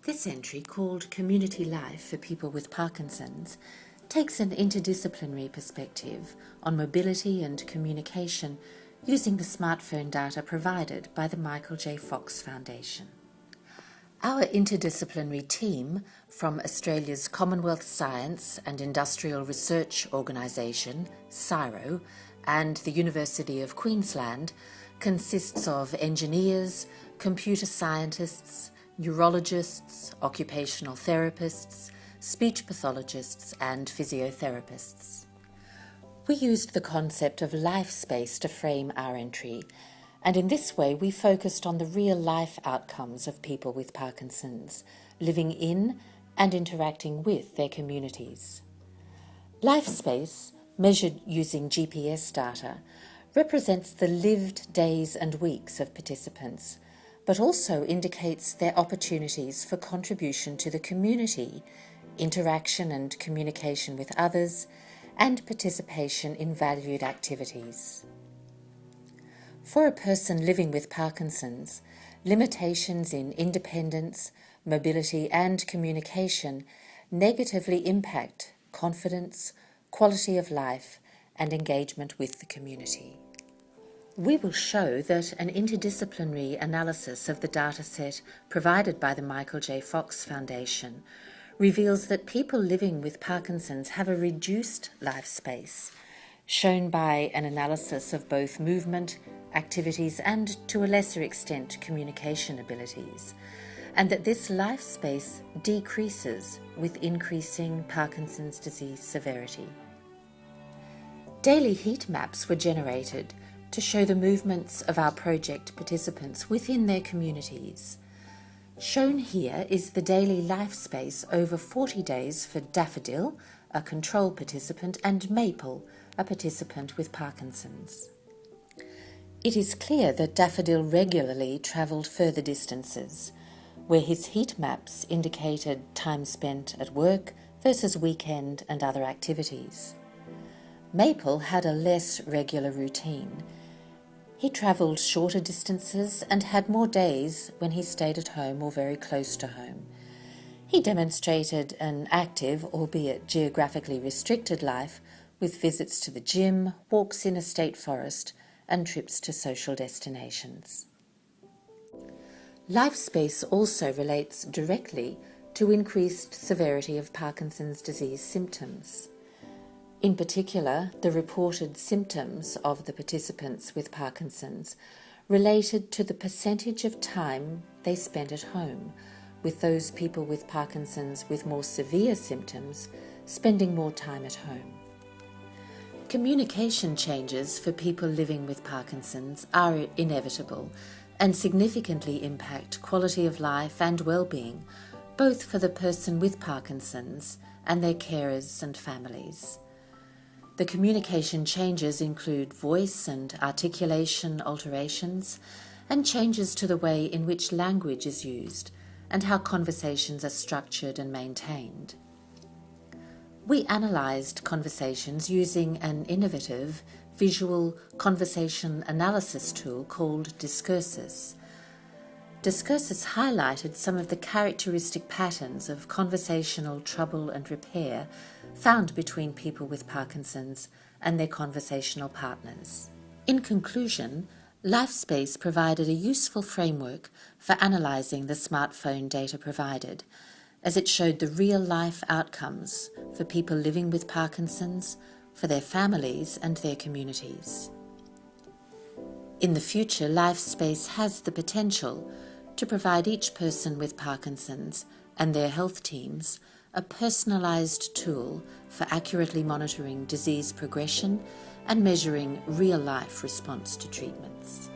This entry, called Community Life for People with Parkinson's, takes an interdisciplinary perspective on mobility and communication using the smartphone data provided by the Michael J. Fox Foundation. Our interdisciplinary team from Australia's Commonwealth Science and Industrial Research Organisation, CSIRO, and the University of Queensland consists of engineers, computer scientists, neurologists, occupational therapists, speech pathologists and physiotherapists. We used the concept of life space to frame our entry, and in this way we focused on the real-life outcomes of people with Parkinson's, living in and interacting with their communities. Life space, measured using GPS data, represents the lived days and weeks of participants, but also indicates their opportunities for contribution to the community, interaction and communication with others, and participation in valued activities. For a person living with Parkinson's, limitations in independence, mobility and communication negatively impact confidence, quality of life and engagement with the community. We will show that an interdisciplinary analysis of the dataset provided by the Michael J. Fox Foundation reveals that people living with Parkinson's have a reduced life space, shown by an analysis of both movement, activities and, to a lesser extent, communication abilities, and that this life space decreases with increasing Parkinson's disease severity. Daily heat maps were generated to show the movements of our project participants within their communities. Shown here is the daily life space over 40 days for Daffodil, a control participant, and Maple, a participant with Parkinson's. It is clear that Daffodil regularly travelled further distances, where his heat maps indicated time spent at work versus weekend and other activities. Maple had a less regular routine. He travelled shorter distances and had more days when he stayed at home or very close to home. He demonstrated an active, albeit geographically restricted life, with visits to the gym, walks in a state forest, and trips to social destinations. Life space also relates directly to increased severity of Parkinson's disease symptoms. In particular, the reported symptoms of the participants with Parkinson's related to the percentage of time they spent at home, with those people with Parkinson's with more severe symptoms spending more time at home. Communication changes for people living with Parkinson's are inevitable and significantly impact quality of life and well-being, both for the person with Parkinson's and their carers and families. The communication changes include voice and articulation alterations and changes to the way in which language is used and how conversations are structured and maintained. We analysed conversations using an innovative visual conversation analysis tool called Discursus. Discursus highlighted some of the characteristic patterns of conversational trouble and repair found between people with Parkinson's and their conversational partners. In conclusion, LifeSpace provided a useful framework for analysing the smartphone data provided, as it showed the real-life outcomes for people living with Parkinson's, for their families and their communities. In the future, LifeSpace has the potential to provide each person with Parkinson's and their health teams a personalised tool for accurately monitoring disease progression and measuring real-life response to treatments.